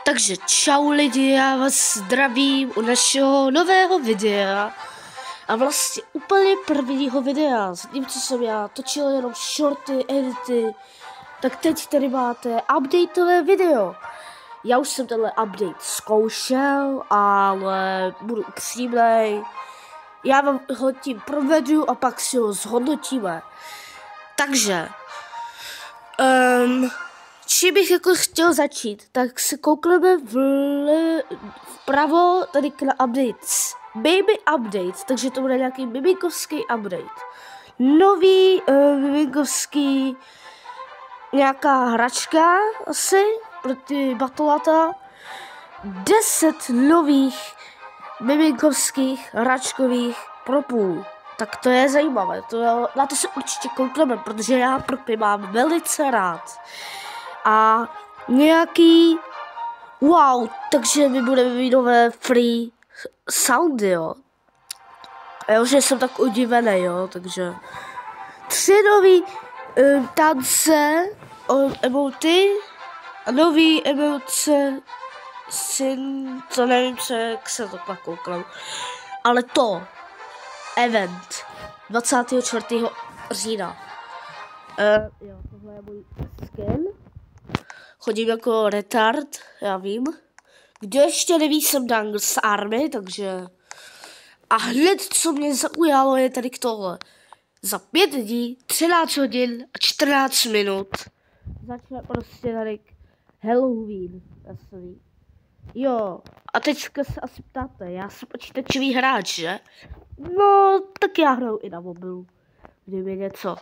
Takže čau lidi, já vás zdravím u našeho nového videa. A vlastně úplně prvního videa, zatímco jsem já točil jenom shorty, edity, tak teď tady máte updateové video. Já už jsem tenhle update zkoušel, ale budu upřímnej. Já vám ho tím provedu a pak si ho zhodnotíme. Takže, čím bych jako chtěl začít, tak se koukneme vpravo tady na updates. Baby update, takže to bude nějaký miminkovský update. Nový miminkovský nějaká hračka asi pro ty batolata. 10 nových miminkovských hračkových propů. Tak to je zajímavé, na to se určitě koukneme, protože já propy mám velice rád. A nějaký wow, takže my budeme mít nové free soundy, jo. Jo, že jsem tak udivený, jo, takže 3 nový tance, emoty a nový emoce, co nevím, jak se to pak koukám. Ale to, event, 24. října. Jo, tohle je můj skin. Chodím jako retard, já vím. Kdo ještě neví, jsem Dangles Army, takže... A hned, co mě zaujalo, je tady k tohle. Za 5 dní, 13 hodin a 14 minut začne prostě tady Halloween, jasný. Jo, a teďka se asi ptáte, já jsem počítačový hráč, že? No, tak já hraju i na mobilu, kdyby něco.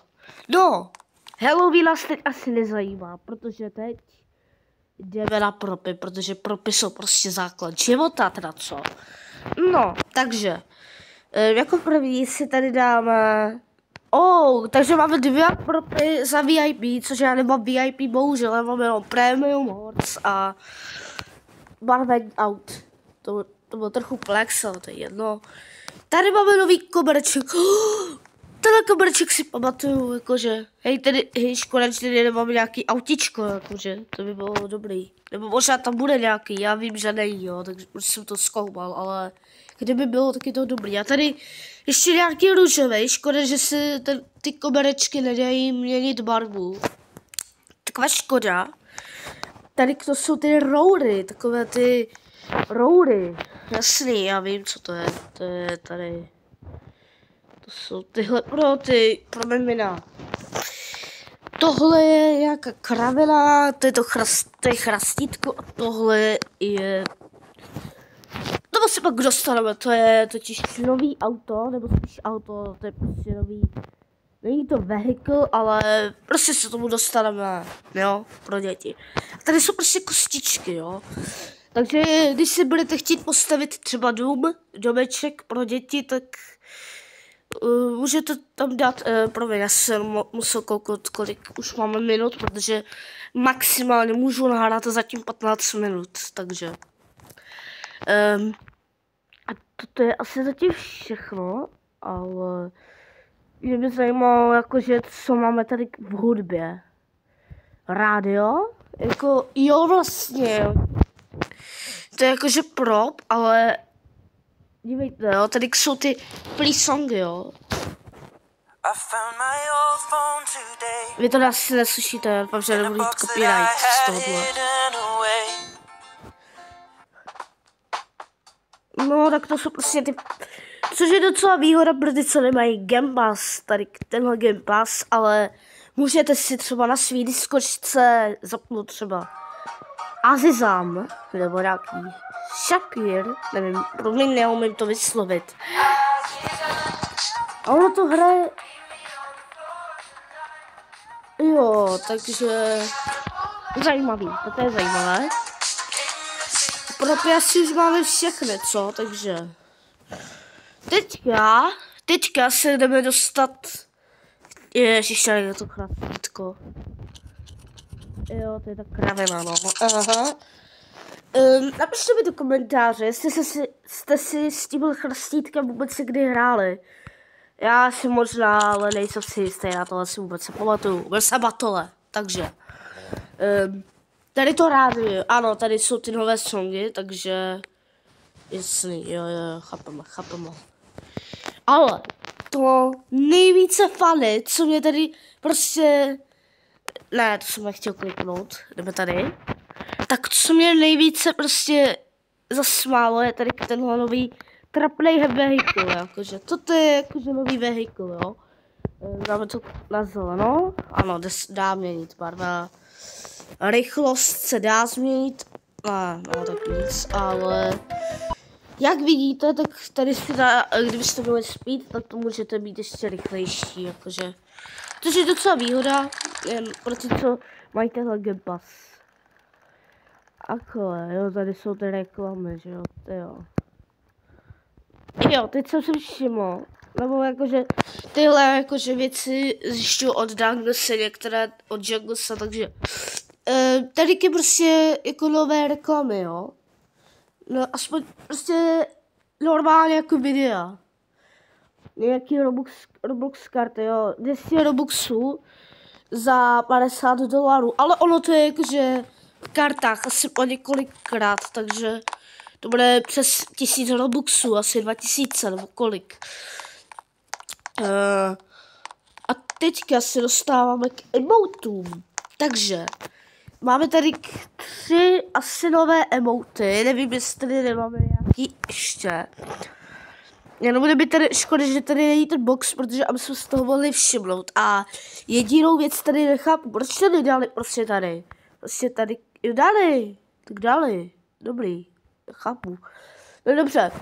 No, Halloween nás teď asi nezajímá, protože teď jdeme na propy, protože propy jsou prostě základ života, teda co? No, takže, jako první si tady dáme... takže máme 2 propy za VIP, což já nemám VIP bohužel, já mám jenom Premium Horse a Barveng Out. To bylo trochu flex, ale to je jedno. Tady máme nový koberček. Tenhle koberček si pamatuju, jakože, hej, konečně nemám nějaký autičko, jakože, to by bylo dobrý. Nebo možná tam bude nějaký, já vím, že není, jo, takže už jsem to zkoumal, ale kdyby bylo, tak je to dobrý. A tady ještě nějaký růžový, škoda, že se ty koberečky nedají měnit barvu. Taková škoda. Tady to jsou ty roury, takové ty roury, jasný, já vím, co to je tady. To jsou tyhle pro mimina. Tohle je nějaká kravina, to je chrastítko a tohle je... Nebo se pak dostaneme, to je totiž nový auto, nebo spíš auto, to je prostě nový... Není to vehicle, ale prostě se tomu dostaneme, jo, pro děti. A tady jsou prostě kostičky, jo. Takže když si budete chtít postavit třeba domeček pro děti, tak... můžete tam dát, promiň, já jsem musel kouknout, kolik už máme minut, protože maximálně můžu nahrát zatím 15 minut, takže. A to je asi zatím všechno, ale mě by zajímalo, jakože, co máme tady v hudbě. Rádio? Jako, jo, vlastně, to je jakože prop, ale dívejte, jo, tady jsou ty free songy, jo. Vy to asi neslyšíte, protože nebudu mít copyright z tohohle. No, tak to jsou prostě ty... Což je docela výhoda pro ty, co nemají Game Pass, tady tenhle Game Pass, ale můžete si třeba na svý diskočce zapnout třeba Azizam, nebo nějaký Shakir, nevím, pro mě neumím to vyslovit. A ono to hraje... Jo, takže... Zajímavý, to je zajímavé. Proto asi už máme všechny, co? Takže... Teďka se jdeme dostat... Ježiš, tady je to chrastítko. Jo, to je ta kravina, no. Aha. Napište mi do komentáře, jestli jste si s tím chrastítkem vůbec kdy hráli. Já si možná, ale nejsem si jistý, já tohle si vůbec nepamatuju. Byl jsem batole, takže. Tady to rádio, ano, tady jsou ty nové songy, takže jasný, jo, chápeme. Ale to nejvíce funny, co mě tady prostě, ne, to jsem nechtěl kliknout, jdeme tady, tak co mě nejvíce prostě zasmálo je tady tenhle nový trapnej vehikul, jakože, toto je jakože nový vehikul, jo. Dáme to na zeleno, ano, dá měnit, barva. Rychlost se dá změnit, no tak nic, ale jak vidíte, tak tady si dá, kdybyste měli speed, tak to můžete být ještě rychlejší, jakože. Což je docela výhoda, jen pro ty, co mají tenhle Game Pass. Akhle, jo, tady jsou ty reklamy, že jo, jo. Jo, teď jsem si všiml, nebo jakože tyhle jakože věci zjišťuju od Danglese, některé od Junglesa, takže tady je prostě jako nové reklamy, jo. No aspoň prostě normálně jako videa. Nějaký Roblox karty, jo. 200 Robuxů za $50, ale ono to je jakože v kartách asi po několikrát, takže to bude přes 1000 Robuxů, asi 2000 nebo kolik. A teďka se dostáváme k emotům. Takže máme tady 3 asi nové emoty, nevím, jestli tady nemáme nějaký ještě. Jenom bude mi tady škoda, že tady není ten box, protože aby jsme z toho mohli všimnout. A jedinou věc tady nechápu, proč to nedali prostě tady. Prostě tady, jo dali, tak dali, dobrý, chápu. No dobře,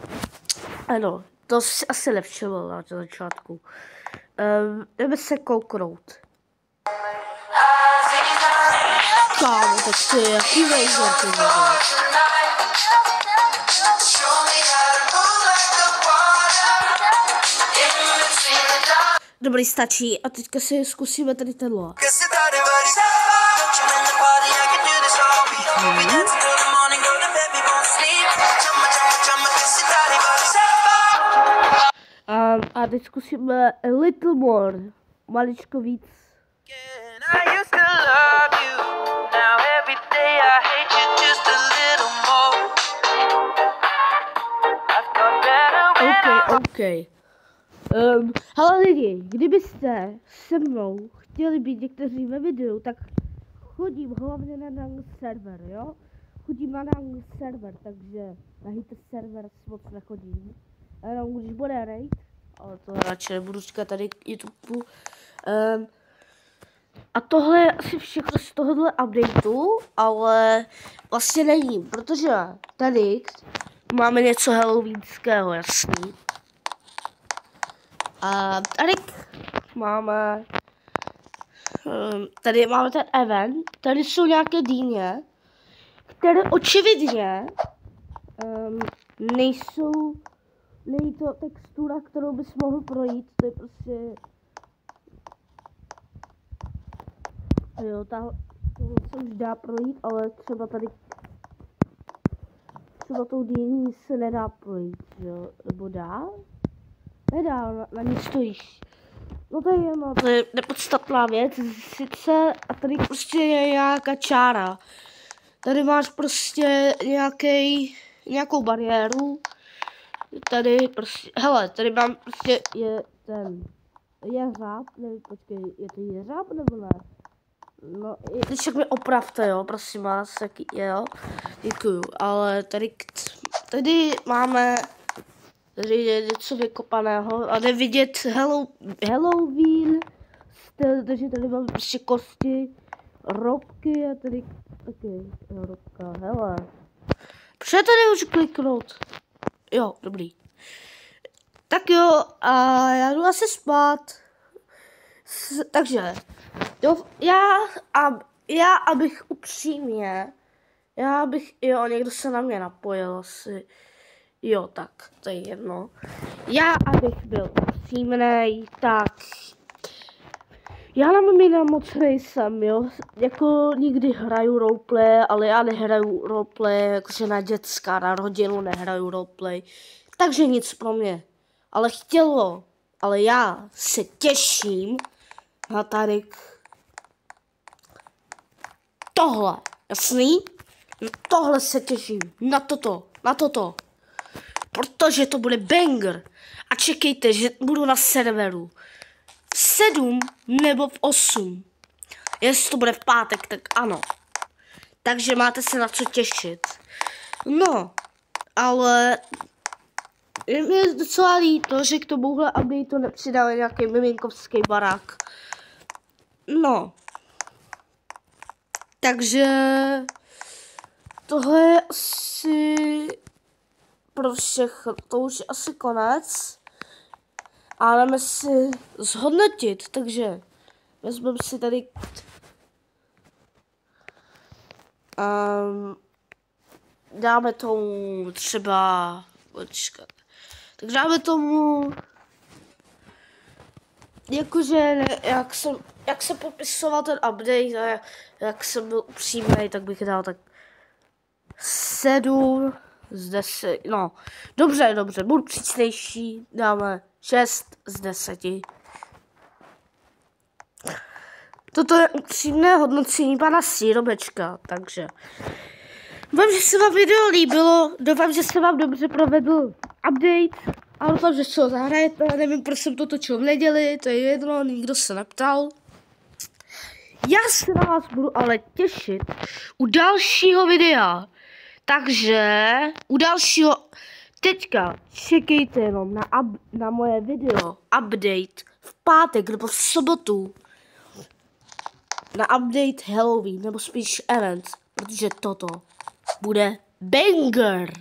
ano, to si asi nevšiml na začátku. Jdeme se kouknout. Kámo, tak to je jaký vejzer, ty vole. Dobrý, stačí. A teďka si zkusíme tady tenhle. A teď zkusíme a little more. Maličko víc. OK. Hele lidi, kdybyste se mnou chtěli být někteří ve videu, tak chodím hlavně na Dangle server, jo? Chodím na Dangle server, takže na Hit server moc nechodím. Jenom když bude raid, ale to radši nebudu říkat tady YouTube. A tohle je asi všechno z tohohle updateu, ale vlastně není, protože tady máme něco halloweenského, jasný. A tady máme ten event, tady jsou nějaké dýně, které očividně není to textura, kterou bys mohl projít, to je prostě, jo, tohle se už dá projít, ale třeba tou dýní se nedá projít, jo, nebo dá? Nedá, na ní stojíš. No to je jedno, to je nepodstatná věc, sice, a tady prostě je nějaká čára. Tady máš prostě nějakou bariéru. Tady prostě, hele, tady mám prostě, je jeřáb, nevím, počkej, je to jeřáb nebo ne? No, však mi opravte, jo, prosím vás, jaký je, jo, děkuju, ale tady máme, tady je něco vykopaného a jde vidět Halloween styl, takže tady máme prostě kosti, robky a tady taky robka, hele. Proč já to nemůžu kliknout? Jo, dobrý. Tak jo, a já jdu asi spát. Takže, jo, abych upřímně, jo, někdo se na mě napojil asi. Jo, tak, to je jedno. Já, abych byl upřímnej, tak já na mamina moc nejsem, jo. Jako nikdy hraju roleplay, ale já nehraju roleplay, jakože na děcka, na rodinu nehraju roleplay. Takže nic pro mě. Ale já se těším na tady tohle. Jasný? Na tohle se těším. Na toto. Protože to bude banger. A čekejte, že budu na serveru v 7 nebo v 8. Jestli to bude v pátek, tak ano. Takže máte se na co těšit. No, ale je mi docela líto, že k tomuhle updateu nepřidali nějaký miminkovský barák. No. Takže tohle je asi pro všechno. To už je asi konec. A jdeme si zhodnotit, takže vezmeme si tady dáme tomu třeba počkat. Tak dáme tomu jakože jak se popisoval ten update a jak jsem byl upřímnej, tak bych dal tak 7 z 10, no dobře, budu přísnější, dáme 6 z 10. Toto je upřímné hodnocení pana Sírobečka, takže doufám, že se vám video líbilo, doufám, že se vám dobře provedl update a doufám, že se ho zahrajete, nevím, proč jsem to točil v neděli, to je jedno, nikdo se neptal. Já se na vás budu ale těšit u dalšího videa, takže u dalšího, teďka čekejte jenom na moje video, update v pátek nebo v sobotu, na update Halloween, nebo spíš event, protože toto bude banger.